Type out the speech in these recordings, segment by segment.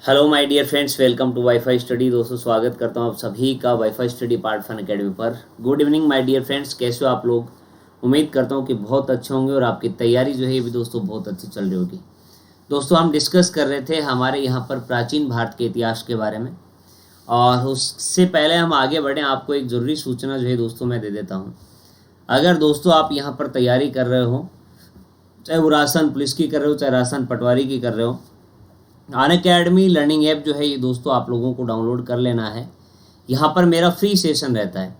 Hello my dear friends, welcome to WiFi study. दोस्तों स्वागत करता हूं आप सभी का WiFi study part fun academy पर। Good evening my dear friends, कैसे हो आप लोग? उम्मीद करता हूं कि बहुत अच्छे होंगे और आपकी तैयारी जो है ये भी दोस्तों बहुत अच्छी चल रही होगी। दोस्तों हम डिस्कस कर रहे थे हमारे यहाँ पर प्राचीन भारत के इतिहास के बारे में, और उससे पहले हम आगे बढ़ें आपको एक ज़रूरी सूचना जो है दोस्तों मैं दे देता हूँ। अगर दोस्तों आप यहाँ पर तैयारी कर रहे हो, चाहे वो राजस्थान पुलिस की कर रहे हो, चाहे राजस्थान पटवारी की कर रहे हो, अनअकैडमी लर्निंग ऐप जो है ये दोस्तों आप लोगों को डाउनलोड कर लेना है। यहाँ पर मेरा फ्री सेशन रहता है।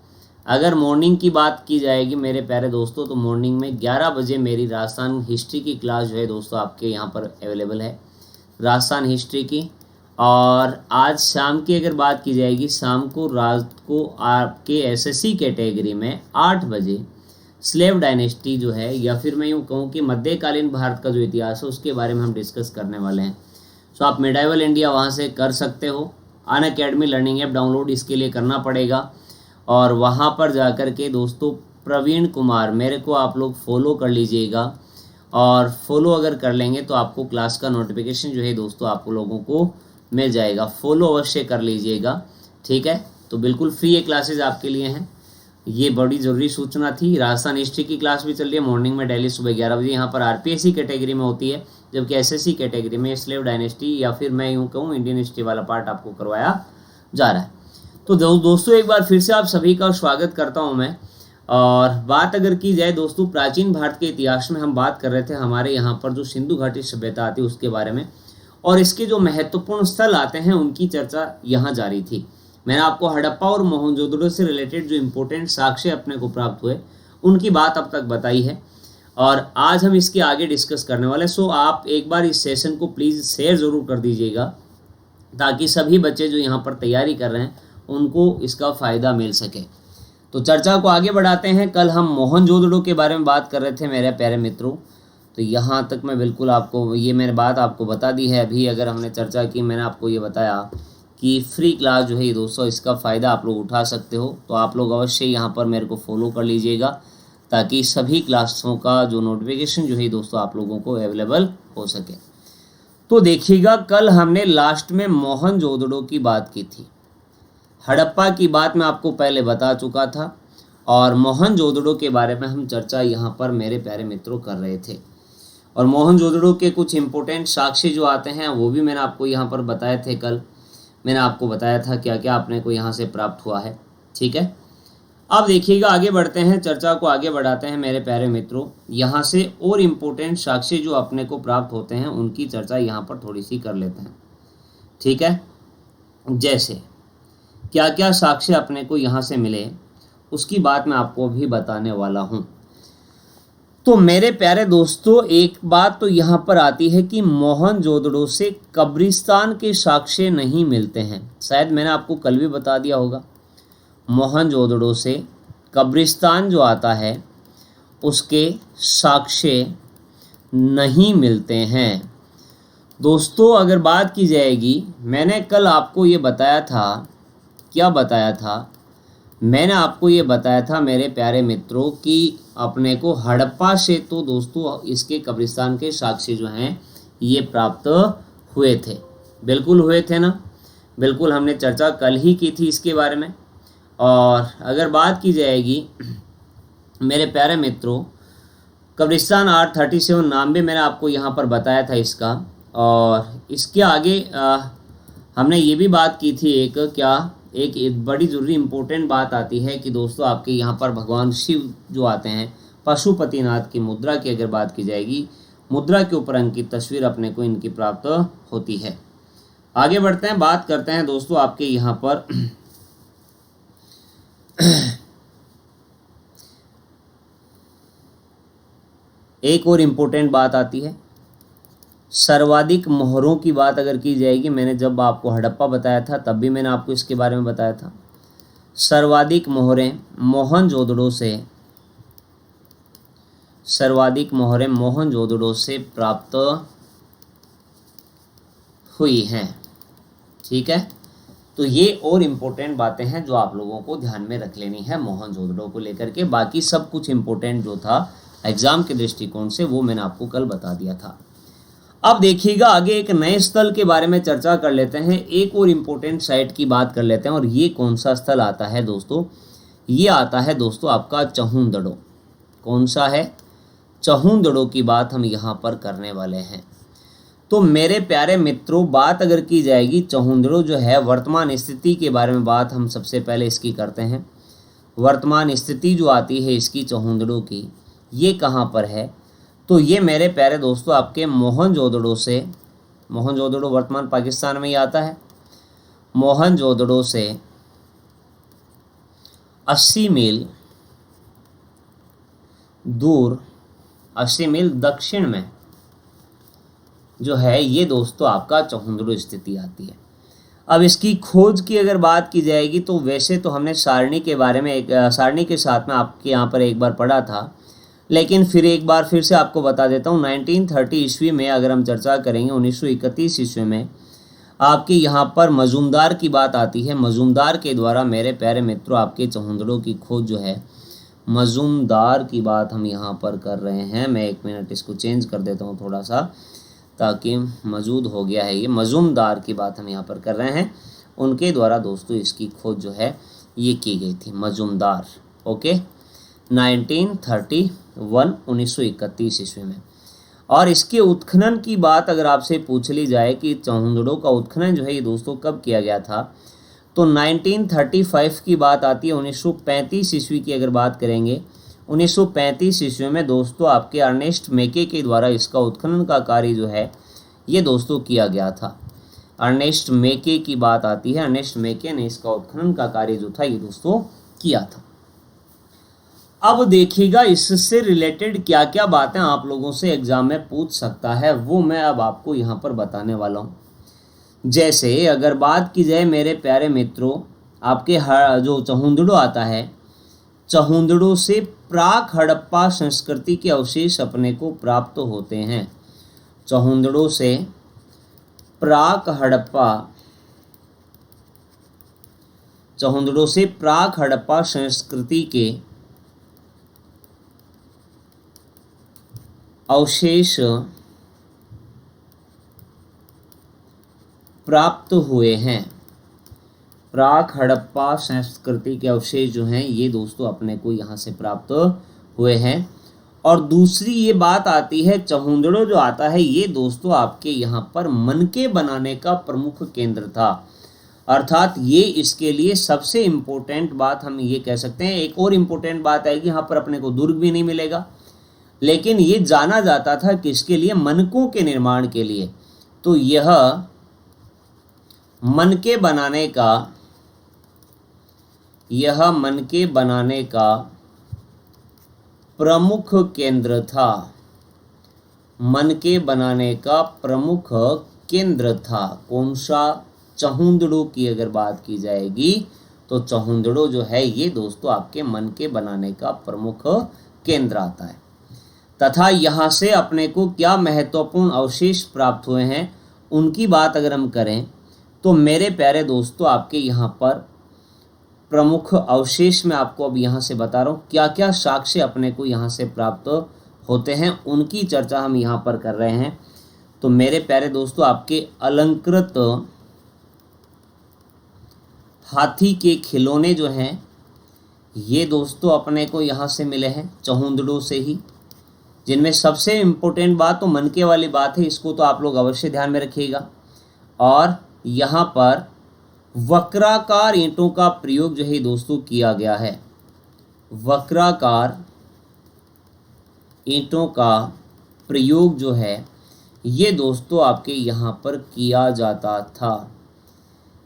अगर मॉर्निंग की बात की जाएगी मेरे प्यारे दोस्तों, तो मॉर्निंग में 11 बजे मेरी राजस्थान हिस्ट्री की क्लास जो है दोस्तों आपके यहाँ पर अवेलेबल है, राजस्थान हिस्ट्री की। और आज शाम की अगर बात की जाएगी, शाम को रात को आपके एसएससी कैटेगरी में 8 बजे स्लेव डायनेस्टी जो है, या फिर मैं यूँ कहूँ कि मध्यकालीन भारत का जो इतिहास है उसके बारे में हम डिस्कस करने वाले हैं। सो आप मिडाइवल इंडिया वहाँ से कर सकते हो। अनअकैडमी लर्निंग ऐप डाउनलोड इसके लिए करना पड़ेगा, और वहाँ पर जाकर के दोस्तों प्रवीण कुमार मेरे को आप लोग फॉलो कर लीजिएगा। और फॉलो अगर कर लेंगे तो आपको क्लास का नोटिफिकेशन जो है दोस्तों आप लोगों को मिल जाएगा। फॉलो अवश्य कर लीजिएगा, ठीक है? तो बिल्कुल फ्री ये क्लासेज आपके लिए हैं। ये बड़ी ज़रूरी सूचना थी। राजस्थान हिस्ट्री की क्लास भी चल रही है मॉर्निंग में, डेली सुबह 11 बजे। यहाँ पर आरपीएससी कैटेगरी में होती है, जबकि एसएससी कैटेगरी में स्लेव डायनेस्टी या फिर मैं यूँ कहूँ इंडियन हिस्ट्री वाला पार्ट आपको करवाया जा रहा है। तो दोस्तों एक बार फिर से आप सभी का स्वागत करता हूँ मैं। और बात अगर की जाए दोस्तों, प्राचीन भारत के इतिहास में हम बात कर रहे थे हमारे यहाँ पर जो सिंधु घाटी सभ्यता आती है उसके बारे में, और इसके जो महत्वपूर्ण स्थल आते हैं उनकी चर्चा यहाँ जारी थी। मैंने आपको हड़प्पा और मोहनजोदड़ो से रिलेटेड जो इम्पोर्टेंट साक्ष्य अपने को प्राप्त हुए उनकी बात अब तक बताई है, और आज हम इसके आगे डिस्कस करने वाले हैं। सो आप एक बार इस सेशन को प्लीज़ शेयर ज़रूर कर दीजिएगा, ताकि सभी बच्चे जो यहाँ पर तैयारी कर रहे हैं उनको इसका फ़ायदा मिल सके। तो चर्चा को आगे बढ़ाते हैं। कल हम मोहनजोदड़ो के बारे में बात कर रहे थे मेरे प्यारे मित्रों। तो यहाँ तक मैं बिल्कुल आपको ये मैंने बात आपको बता दी है। अभी अगर हमने चर्चा की, मैंने आपको ये बताया कि फ्री क्लास जो है ये दोस्तों इसका फ़ायदा आप लोग उठा सकते हो। तो आप लोग अवश्य यहाँ पर मेरे को फॉलो कर लीजिएगा, ताकि सभी क्लासों का जो नोटिफिकेशन जो है दोस्तों आप लोगों को अवेलेबल हो सके। तो देखिएगा, कल हमने लास्ट में मोहनजोदड़ो की बात की थी। हड़प्पा की बात मैं आपको पहले बता चुका था, और मोहनजोदड़ो के बारे में हम चर्चा यहाँ पर मेरे प्यारे मित्रों कर रहे थे। और मोहनजोदड़ो के कुछ इम्पोर्टेंट साक्ष्य जो आते हैं वो भी मैंने आपको यहाँ पर बताए थे। कल मैंने आपको बताया था क्या क्या अपने को यहाँ से प्राप्त हुआ है, ठीक है? अब देखिएगा, आगे बढ़ते हैं, चर्चा को आगे बढ़ाते हैं मेरे प्यारे मित्रों। यहाँ से और इम्पोर्टेंट साक्ष्य जो अपने को प्राप्त होते हैं उनकी चर्चा यहाँ पर थोड़ी सी कर लेते हैं, ठीक है? जैसे क्या क्या साक्ष्य अपने को यहाँ से मिले उसकी बात मैं आपको भी बताने वाला हूँ। तो मेरे प्यारे दोस्तों, एक बात तो यहाँ पर आती है कि मोहनजोदड़ो से कब्रिस्तान के साक्ष्य नहीं मिलते हैं। शायद मैंने आपको कल भी बता दिया होगा। मोहनजोदड़ो से कब्रिस्तान जो आता है उसके साक्ष्य नहीं मिलते हैं। दोस्तों अगर बात की जाएगी, मैंने कल आपको ये बताया था, क्या बताया था? मैंने आपको ये बताया था मेरे प्यारे मित्रों कि अपने को हड़प्पा से तो दोस्तों इसके कब्रिस्तान के साक्ष्य जो हैं ये प्राप्त हुए थे। बिल्कुल हुए थे ना? बिल्कुल, हमने चर्चा कल ही की थी इसके बारे में। और अगर बात की जाएगी मेरे प्यारे मित्रों, कब्रिस्तान R37 नाम भी मैंने आपको यहाँ पर बताया था इसका। और इसके आगे हमने ये भी बात की थी, एक बड़ी ज़रूरी इम्पोर्टेंट बात आती है कि दोस्तों आपके यहाँ पर भगवान शिव जो आते हैं, पशुपतिनाथ की मुद्रा की अगर बात की जाएगी, मुद्रा के ऊपर अंकित तस्वीर अपने को इनकी प्राप्त होती है। आगे बढ़ते हैं, बात करते हैं दोस्तों आपके यहाँ पर एक और इम्पोर्टेंट बात आती है, सर्वाधिक मोहरों की बात अगर की जाएगी। मैंने जब आपको हड़प्पा बताया था तब भी मैंने आपको इसके बारे में बताया था। सर्वाधिक मोहरें मोहनजोदड़ो से प्राप्त हुई हैं, ठीक है? तो ये और इम्पोर्टेंट बातें हैं जो आप लोगों को ध्यान में रख लेनी है मोहनजोदड़ो को लेकर के। बाकी सब कुछ इम्पोर्टेंट जो था एग्ज़ाम के दृष्टिकोण से वो मैंने आपको कल बता दिया था। अब देखिएगा आगे एक नए स्थल के बारे में चर्चा कर लेते हैं, एक और इम्पोर्टेंट साइट की बात कर लेते हैं। और ये कौन सा स्थल आता है दोस्तों? ये आता है दोस्तों आपका चहुंदड़ो। कौन सा है? चहुंदड़ो की बात हम यहाँ पर करने वाले हैं। तो मेरे प्यारे मित्रों, बात अगर की जाएगी चहुंदड़ो जो है वर्तमान स्थिति के बारे में बात हम सबसे पहले इसकी करते हैं। वर्तमान स्थिति जो आती है इसकी चहुंदड़ो की, ये कहाँ पर है? तो ये मेरे प्यारे दोस्तों आपके मोहनजोदड़ो से, मोहनजोदड़ो वर्तमान पाकिस्तान में ही आता है। मोहनजोदड़ो से 80 मील दूर, 80 मील दक्षिण में जो है ये दोस्तों आपका चहुंदड़ो स्थिति आती है। अब इसकी खोज की अगर बात की जाएगी तो वैसे तो हमने सारणी के बारे में सारणी के साथ में आपके यहाँ पर एक बार पढ़ा था, लेकिन फिर एक बार फिर से आपको बता देता हूँ। 1930 ईस्वी में अगर हम चर्चा करेंगे, 1931 ईस्वी में आपके यहाँ पर मजूमदार की बात आती है। मजूमदार के द्वारा मेरे प्यारे मित्रों आपके चहुंदड़ो की खोज जो है, मजूमदार की बात हम यहाँ पर कर रहे हैं। मैं 1 मिनट इसको चेंज कर देता हूँ थोड़ा सा, ताकि मौजूद हो गया है ये। मजूमदार की बात हम यहाँ पर कर रहे हैं, उनके द्वारा दोस्तों इसकी खोज जो है ये की गई थी। मजूमदार, ओके, 1931 ईस्वी में। और इसके उत्खनन की बात अगर आपसे पूछ ली जाए कि चहुंदड़ो का उत्खनन जो है ये दोस्तों कब किया गया था, तो 1935 की बात आती है। 1935 ईस्वी की अगर बात करेंगे, 1935 ईस्वी में दोस्तों आपके अर्नेस्ट मेके के द्वारा इसका उत्खनन का कार्य जो है ये दोस्तों किया गया था। अर्नेस्ट मेके की बात आती है, अर्नेस्ट मेके ने इसका उत्खनन का कार्य जो था ये दोस्तों किया था। अब देखिएगा इससे रिलेटेड क्या क्या बातें आप लोगों से एग्जाम में पूछ सकता है, वो मैं अब आपको यहाँ पर बताने वाला हूँ। जैसे अगर बात की जाए मेरे प्यारे मित्रों, आपके जो चहुंदड़ो आता है, चहुंदड़ो से प्राक हड़प्पा संस्कृति के अवशेष अपने को प्राप्त होते हैं। चहुंदड़ो से प्राक हड़प्पा, चहुंदड़ो से प्राक हड़प्पा संस्कृति के अवशेष प्राप्त हुए हैं। प्राक हड़प्पा संस्कृति के अवशेष जो हैं ये दोस्तों अपने को यहाँ से प्राप्त हुए हैं। और दूसरी ये बात आती है, चहुंदड़ो जो आता है ये दोस्तों आपके यहाँ पर मनके बनाने का प्रमुख केंद्र था। अर्थात ये इसके लिए सबसे इम्पोर्टेंट बात हम ये कह सकते हैं। एक और इम्पोर्टेंट बात आएगी, यहाँ पर अपने को दुर्ग भी नहीं मिलेगा, लेकिन ये जाना जाता था किसके लिए? मनकों के निर्माण के लिए। तो यह मनके बनाने का, यह मनके बनाने का प्रमुख केंद्र था। मनके बनाने का प्रमुख केंद्र था। कौन सा? चहुंदड़ो की अगर बात की जाएगी तो चहुंदड़ो जो है ये दोस्तों आपके मनके बनाने का प्रमुख केंद्र आता है। तथा यहाँ से अपने को क्या महत्वपूर्ण अवशेष प्राप्त हुए हैं उनकी बात अगर हम करें तो मेरे प्यारे दोस्तों आपके यहाँ पर प्रमुख अवशेष मैं आपको अब यहाँ से बता रहा हूँ क्या क्या साक्ष्य अपने को यहाँ से प्राप्त होते हैं, उनकी चर्चा हम यहाँ पर कर रहे हैं। तो मेरे प्यारे दोस्तों आपके अलंकृत हाथी के खिलौने जो हैं ये दोस्तों अपने को यहाँ से मिले हैं चहुंदड़ो से ही, जिनमें सबसे इम्पोर्टेंट बात तो मनके वाली बात है, इसको तो आप लोग अवश्य ध्यान में रखिएगा। और यहाँ पर वक्राकार ईंटों का प्रयोग जो है दोस्तों किया गया है। वक्राकार ईंटों का प्रयोग जो है ये दोस्तों आपके यहाँ पर किया जाता था,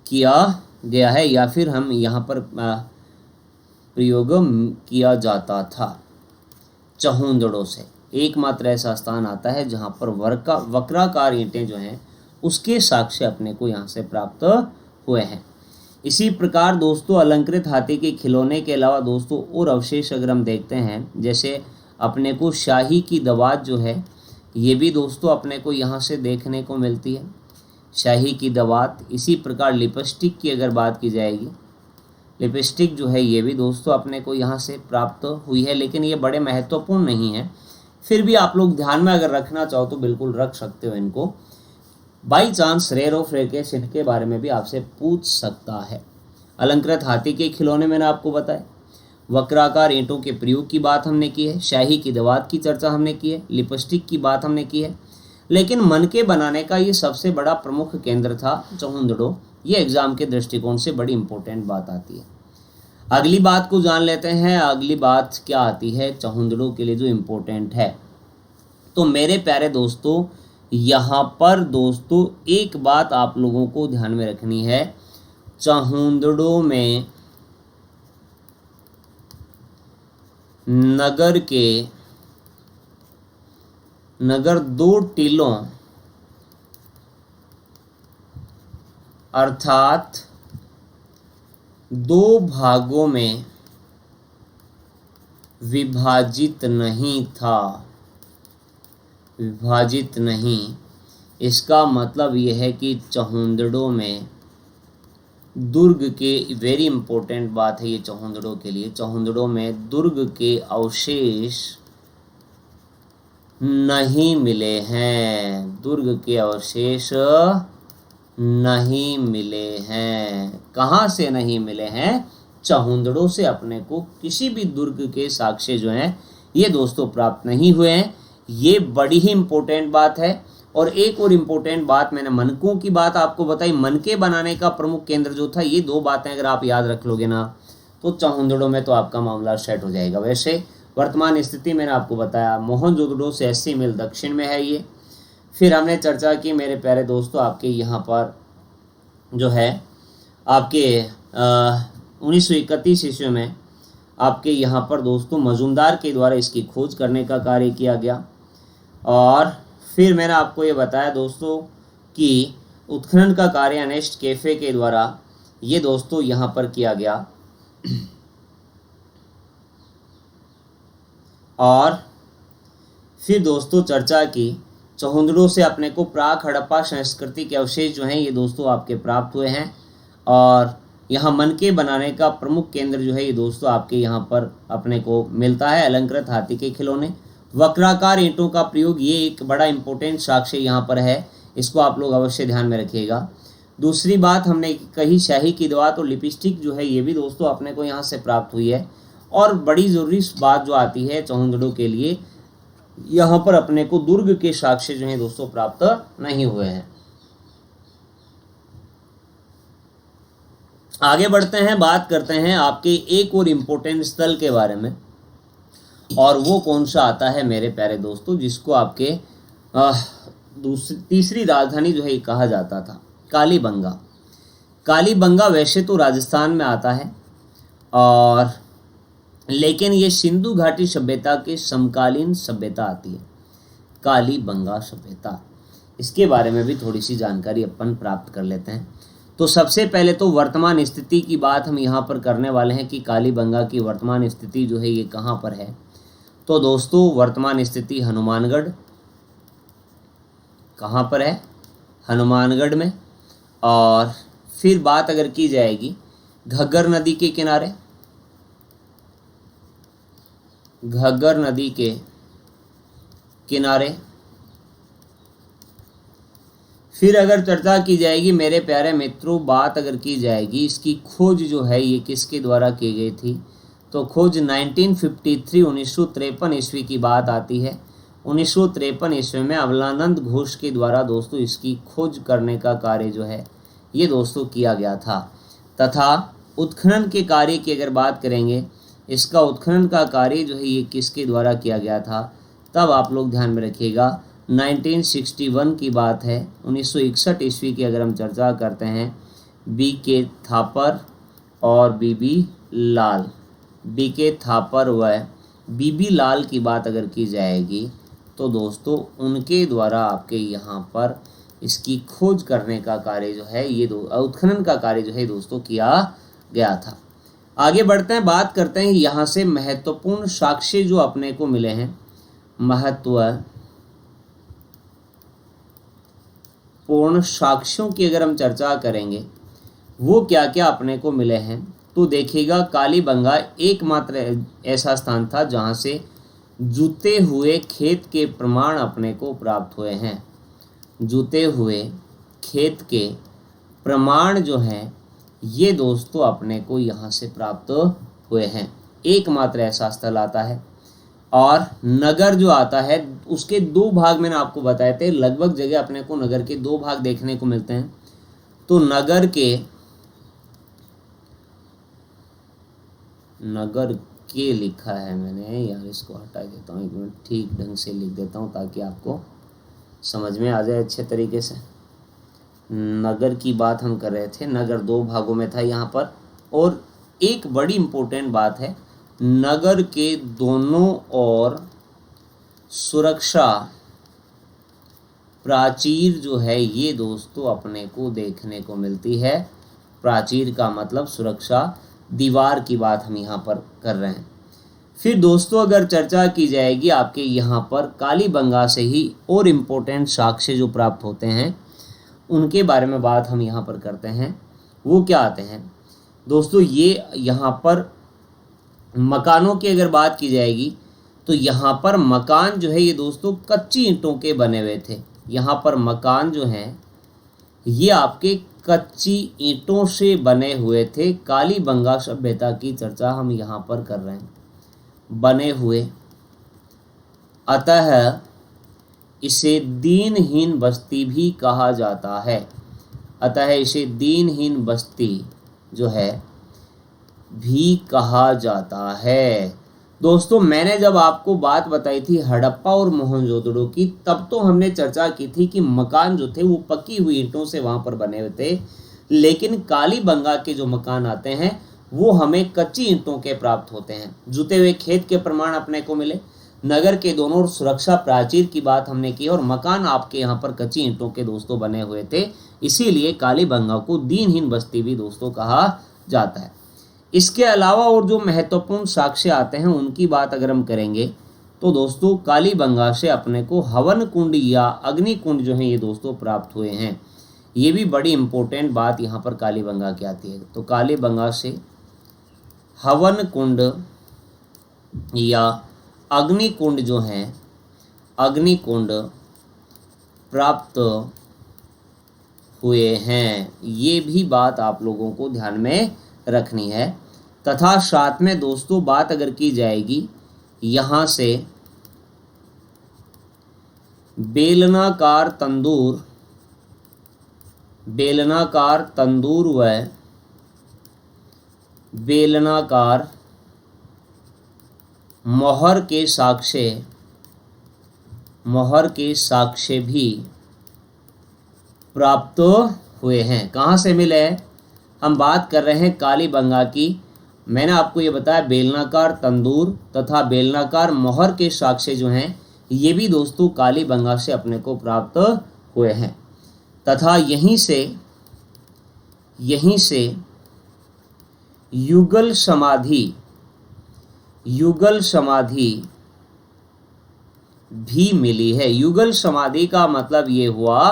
किया गया है, या फिर हम यहाँ पर प्रयोग किया जाता था चहुंदड़ो से। एकमात्र ऐसा स्थान आता है जहाँ पर वक्राकार ईंटें जो हैं उसके साक्ष्य अपने को यहाँ से प्राप्त हुए हैं। इसी प्रकार दोस्तों अलंकृत हाथी के खिलौने के अलावा दोस्तों और अवशेष अगर हम देखते हैं, जैसे अपने को शाही की दवात जो है ये भी दोस्तों अपने को यहाँ से देखने को मिलती है, शाही की दवात। इसी प्रकार लिपस्टिक की अगर बात की जाएगी, लिपस्टिक जो है ये भी दोस्तों अपने को यहाँ से प्राप्त हुई है, लेकिन ये बड़े महत्वपूर्ण नहीं है, फिर भी आप लोग ध्यान में अगर रखना चाहो तो बिल्कुल रख सकते हो इनको। By chance rare of rare case इनके बारे में भी आपसे पूछ सकता है। अलंकृत हाथी के खिलौने मैंने आपको बताए, वक्राकार ईंटों के प्रयोग की बात हमने की है, शाही की दवात की चर्चा हमने की है, लिपस्टिक की बात हमने की है। लेकिन मनके बनाने का ये सबसे बड़ा प्रमुख केंद्र था चहुंदड़ो। ये एग्जाम के दृष्टिकोण से बड़ी इंपॉर्टेंट बात आती है। अगली बात को जान लेते हैं। अगली बात क्या आती है चहुंदड़ो के लिए जो इम्पोर्टेंट है। तो मेरे प्यारे दोस्तों, यहाँ पर दोस्तों एक बात आप लोगों को ध्यान में रखनी है। चहुंदड़ो में नगर दो टीलों अर्थात दो भागों में विभाजित नहीं। इसका मतलब यह है कि चहुंदड़ो में दुर्ग के, वेरी इंपॉर्टेंट बात है ये चहुंदड़ो के लिए, चहुंदड़ो में दुर्ग के अवशेष नहीं मिले हैं। दुर्ग के अवशेष नहीं मिले हैं। कहाँ से नहीं मिले हैं? चहुंदड़ो से अपने को किसी भी दुर्ग के साक्ष्य जो हैं ये दोस्तों प्राप्त नहीं हुए हैं। ये बड़ी ही इम्पोर्टेंट बात है। और एक और इम्पोर्टेंट बात, मैंने मनकों की बात आपको बताई, मनके बनाने का प्रमुख केंद्र जो था, ये दो बातें अगर आप याद रख लोगे ना तो चहुंदड़ो में तो आपका मामला सेट हो जाएगा। वैसे वर्तमान स्थिति मैंने आपको बताया मोहनजोदड़ो से 80 मील दक्षिण में है ये। फिर हमने चर्चा की मेरे प्यारे दोस्तों आपके यहाँ पर जो है आपके 1931 ईस्वी में आपके यहाँ पर दोस्तों मजूमदार के द्वारा इसकी खोज करने का कार्य किया गया। और फिर मैंने आपको ये बताया दोस्तों कि उत्खनन का कार्य अर्नेस्ट कैफे के द्वारा ये दोस्तों यहाँ पर किया गया। और फिर दोस्तों चर्चा की चहुंदड़ो से अपने को प्राक हड़प्पा संस्कृति के अवशेष जो हैं ये दोस्तों आपके प्राप्त हुए हैं। और यहाँ मनके बनाने का प्रमुख केंद्र जो है ये दोस्तों आपके यहाँ पर अपने को मिलता है अलंकृत हाथी के खिलौने। वक्राकार ईंटों का प्रयोग ये एक बड़ा इंपॉर्टेंट साक्ष्य यहाँ पर है, इसको आप लोग अवश्य ध्यान में रखिएगा। दूसरी बात हमने कही शाही की दवात और लिपस्टिक जो है ये भी दोस्तों अपने को यहाँ से प्राप्त हुई है। और बड़ी ज़रूरी बात जो आती है चहुंदड़ो के लिए, यहाँ पर अपने को दुर्ग के साक्ष्य जो हैं दोस्तों प्राप्त नहीं हुए हैं। आगे बढ़ते हैं, बात करते हैं आपके एक और इम्पोर्टेंट स्थल के बारे में। और वो कौन सा आता है मेरे प्यारे दोस्तों, जिसको आपके तीसरी राजधानी जो है कहा जाता था, कालीबंगा। कालीबंगा वैसे तो राजस्थान में आता है, और लेकिन ये सिंधु घाटी सभ्यता के समकालीन सभ्यता आती है, कालीबंगा सभ्यता। इसके बारे में भी थोड़ी सी जानकारी अपन प्राप्त कर लेते हैं। तो सबसे पहले तो वर्तमान स्थिति की बात हम यहाँ पर करने वाले हैं कि कालीबंगा की वर्तमान स्थिति जो है ये कहाँ पर है। तो दोस्तों वर्तमान स्थिति हनुमानगढ़, कहाँ पर है? हनुमानगढ़ में। और फिर बात अगर की जाएगी घग्गर नदी के किनारे, घग्गर नदी के किनारे। फिर अगर चर्चा की जाएगी मेरे प्यारे मित्रों, बात अगर की जाएगी इसकी खोज जो है ये किसके द्वारा की गई थी, तो खोज 1953 ईस्वी की बात आती है। 1953 ईस्वी में अमलानंद घोष के द्वारा दोस्तों इसकी खोज करने का कार्य जो है ये दोस्तों किया गया था। तथा उत्खनन के कार्य की अगर बात करेंगे, इसका उत्खनन का कार्य जो है ये किसके द्वारा किया गया था, तब आप लोग ध्यान में रखिएगा 1961 की बात है। 1961 ईस्वी की अगर हम चर्चा करते हैं, B.K. थापर और B.B. लाल, B.K. थापर व B.B. लाल की बात अगर की जाएगी तो दोस्तों उनके द्वारा आपके यहाँ पर इसकी खोज करने का कार्य जो है ये उत्खनन का कार्य जो है दोस्तों किया गया था। आगे बढ़ते हैं, बात करते हैं यहाँ से महत्वपूर्ण साक्ष्य जो अपने को मिले हैं। महत्वपूर्ण साक्ष्यों की अगर हम चर्चा करेंगे वो क्या क्या अपने को मिले हैं, तो देखिएगा कालीबंगा एकमात्र ऐसा स्थान था जहाँ से जुते हुए खेत के प्रमाण अपने को प्राप्त हुए हैं। जुते हुए खेत के प्रमाण जो हैं ये दोस्तों अपने को यहाँ से प्राप्त हुए हैं। एकमात्र ऐसा स्थल आता है। और नगर जो आता है उसके दो भाग मैंने आपको बताए थे। लगभग जगह अपने को नगर के दो भाग देखने को मिलते हैं। तो नगर के लिखा है मैंने, यार इसको हटा देता हूँ, एक मिनट ठीक ढंग से लिख देता हूँ ताकि आपको समझ में आ जाए अच्छे तरीके से। नगर की बात हम कर रहे थे, नगर दो भागों में था यहाँ पर। और एक बड़ी इम्पोर्टेंट बात है, नगर के दोनों ओर सुरक्षा प्राचीर जो है ये दोस्तों अपने को देखने को मिलती है। प्राचीर का मतलब सुरक्षा दीवार की बात हम यहाँ पर कर रहे हैं। फिर दोस्तों अगर चर्चा की जाएगी आपके यहाँ पर कालीबंगा से ही और इम्पोर्टेंट साक्ष्य जो प्राप्त होते हैं उनके बारे में बात हम यहाँ पर करते हैं। वो क्या आते हैं दोस्तों, ये यहाँ पर मकानों की अगर बात की जाएगी तो यहाँ पर मकान जो है ये दोस्तों कच्ची ईंटों के बने हुए थे। यहाँ पर मकान जो हैं ये आपके कच्ची ईंटों से बने हुए थे। कालीबंगा सभ्यता की चर्चा हम यहाँ पर कर रहे हैं, बने हुए। अतः इसे दीनहीन बस्ती भी कहा जाता है। अतः इसे दीनहीन बस्ती जो है भी कहा जाता है। दोस्तों मैंने जब आपको बात बताई थी हड़प्पा और मोहनजोदड़ो की, तब तो हमने चर्चा की थी कि मकान जो थे वो पकी हुई ईंटों से वहाँ पर बने हुए थे। लेकिन कालीबंगा के जो मकान आते हैं वो हमें कच्ची ईंटों के प्राप्त होते हैं। जुते हुए खेत के प्रमाण अपने को मिले, नगर के दोनों ओर सुरक्षा प्राचीर की बात हमने की, और मकान आपके यहाँ पर कच्ची ईंटों के दोस्तों बने हुए थे। इसीलिए कालीबंगा को दीनहीन बस्ती भी दोस्तों कहा जाता है। इसके अलावा और जो महत्वपूर्ण साक्ष्य आते हैं उनकी बात अगर हम करेंगे तो दोस्तों कालीबंगा से अपने को हवन कुंड या अग्नि कुंड जो है ये दोस्तों प्राप्त हुए हैं। ये भी बड़ी इंपॉर्टेंट बात यहाँ पर कालीबंगा की आती है। तो कालीबंगा से हवन कुंड या अग्नि कुंड जो हैं, अग्नि कुंड प्राप्त हुए हैं। ये भी बात आप लोगों को ध्यान में रखनी है। तथा साथ में दोस्तों बात अगर की जाएगी यहाँ से बेलनाकार तंदूर व बेलनाकार मोहर के साक्ष्य भी प्राप्त हुए हैं। कहाँ से मिले हैं? हम बात कर रहे हैं कालीबंगा की। मैंने आपको ये बताया बेलनाकार तंदूर तथा बेलनाकार मोहर के साक्ष्य जो हैं ये भी दोस्तों कालीबंगा से अपने को प्राप्त हुए हैं। तथा यहीं से युगल समाधि भी मिली है। युगल समाधि का मतलब ये हुआ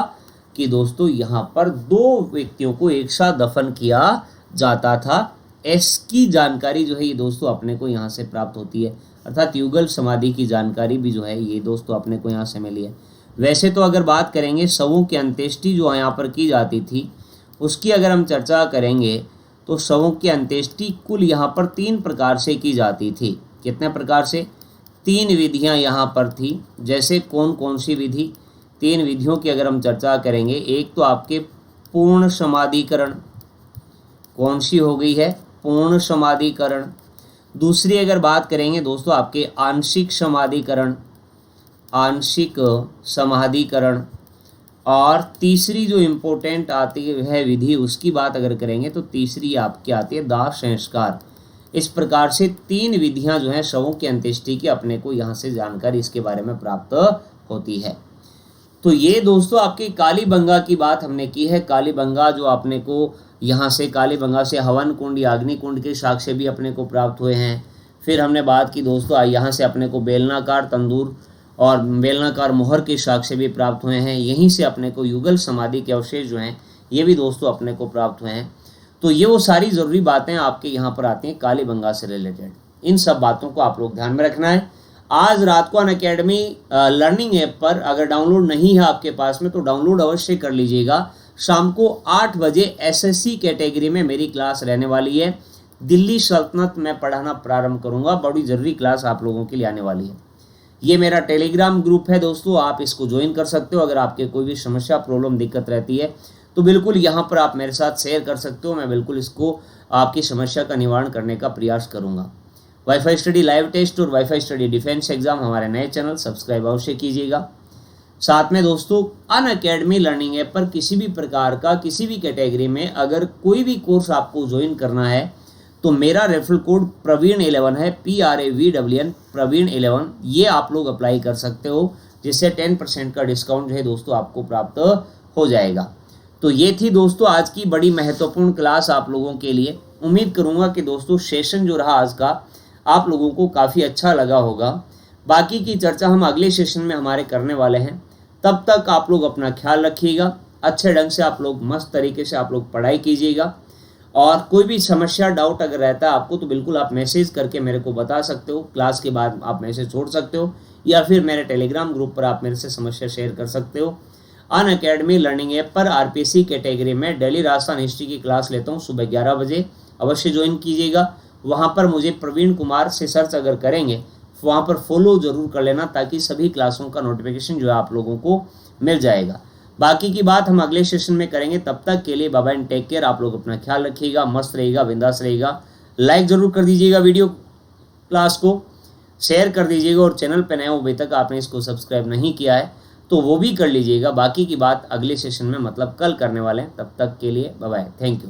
कि दोस्तों यहाँ पर दो व्यक्तियों को एक साथ दफन किया जाता था। इसकी जानकारी जो है ये दोस्तों अपने को यहाँ से प्राप्त होती है। अर्थात युगल समाधि की जानकारी भी जो है ये दोस्तों अपने को यहाँ से मिली है। वैसे तो अगर बात करेंगे शवों की अंत्येष्टि जो यहाँ पर की जाती थी उसकी अगर हम चर्चा करेंगे तो शवों की अंत्येष्टि कुल यहाँ पर 3 प्रकार से की जाती थी। कितने प्रकार से? 3 विधियाँ यहाँ पर थी। जैसे कौन कौन सी विधि? 3 विधियों की अगर हम चर्चा करेंगे, एक तो आपके पूर्ण समाधिकरण, कौन सी हो गई है? पूर्ण समाधिकरण। दूसरी अगर बात करेंगे दोस्तों आपके आंशिक समाधिकरण। और तीसरी जो इम्पोर्टेंट आती है विधि उसकी बात अगर करेंगे तो तीसरी आपकी आती है दाह संस्कार। इस प्रकार से 3 विधियां जो हैं शवों की अंत्येष्टि की अपने को यहाँ से जानकारी इसके बारे में प्राप्त होती है। तो ये दोस्तों आपकी कालीबंगा की बात हमने की है। कालीबंगा जो अपने को यहाँ से कालीबंगा से हवन कुंड या अग्नि कुंड के साक्ष्य भी अपने को प्राप्त हुए हैं। फिर हमने बात की दोस्तों यहाँ से अपने को बेलनाकार तंदूर और बेलनाकार मोहर के साक्ष्य भी प्राप्त हुए हैं। यहीं से अपने को युगल समाधि के अवशेष जो हैं ये भी दोस्तों अपने को प्राप्त हुए हैं। तो ये वो सारी ज़रूरी बातें आपके यहाँ पर आती हैं कालीबंगा से रिलेटेड। इन सब बातों को आप लोग ध्यान में रखना है। आज रात को अनअकैडमी लर्निंग ऐप पर अगर डाउनलोड नहीं है आपके पास में तो डाउनलोड अवश्य कर लीजिएगा। शाम को 8 बजे एसएससी कैटेगरी में मेरी क्लास रहने वाली है। दिल्ली सल्तनत में पढ़ाना प्रारंभ करूंगा, बड़ी ज़रूरी क्लास आप लोगों के लिए आने वाली है। ये मेरा टेलीग्राम ग्रुप है दोस्तों, आप इसको ज्वाइन कर सकते हो। अगर आपके कोई भी समस्या, प्रॉब्लम, दिक्कत रहती है तो बिल्कुल यहाँ पर आप मेरे साथ शेयर कर सकते हो। मैं बिल्कुल इसको आपकी समस्या का निवारण करने का प्रयास करूँगा। वाईफाई स्टडी लाइव टेस्ट और वाईफाई स्टडी डिफेंस एग्जाम हमारे नए चैनल सब्सक्राइब अवश्य कीजिएगा। साथ में दोस्तों अनअकैडमी लर्निंग ऐप पर किसी भी प्रकार का, किसी भी कैटेगरी में अगर कोई भी कोर्स आपको ज्वाइन करना है तो मेरा रेफरल कोड प्रवीण11 है, PRAVWN प्रवीण11। ये आप लोग अप्लाई कर सकते हो, जिससे 10% का डिस्काउंट जो है दोस्तों आपको प्राप्त हो जाएगा। तो ये थी दोस्तों आज की बड़ी महत्वपूर्ण क्लास आप लोगों के लिए। उम्मीद करूँगा कि दोस्तों सेशन जो रहा आज का आप लोगों को काफ़ी अच्छा लगा होगा। बाकी की चर्चा हम अगले सेशन में हमारे करने वाले हैं। तब तक आप लोग अपना ख्याल रखिएगा, अच्छे ढंग से आप लोग मस्त तरीके से आप लोग पढ़ाई कीजिएगा। और कोई भी समस्या, डाउट अगर रहता है आपको तो बिल्कुल आप मैसेज करके मेरे को बता सकते हो। क्लास के बाद आप मैसेज छोड़ सकते हो या फिर मेरे टेलीग्राम ग्रुप पर आप मेरे से समस्या शेयर कर सकते हो। अनअकैडमी लर्निंग ऐप पर आरपीसी कैटेगरी में डेली राजस्थान हिस्ट्री की क्लास लेता हूँ सुबह 11 बजे, अवश्य ज्वाइन कीजिएगा। वहाँ पर मुझे प्रवीण कुमार से सर्च अगर करेंगे वहाँ पर फॉलो जरूर कर लेना, ताकि सभी क्लासों का नोटिफिकेशन जो है आप लोगों को मिल जाएगा। बाकी की बात हम अगले सेशन में करेंगे। तब तक के लिए bye bye and take care. आप लोग अपना ख्याल रखिएगा, मस्त रहिएगा, बिंदास रहिएगा। लाइक जरूर कर दीजिएगा, वीडियो क्लास को शेयर कर दीजिएगा और चैनल पर नए हो अभी तक आपने इसको सब्सक्राइब नहीं किया है तो वो भी कर लीजिएगा। बाकी की बात अगले सेशन में मतलब कल करने वाले हैं। तब तक के लिए बाय बाय, थैंक यू।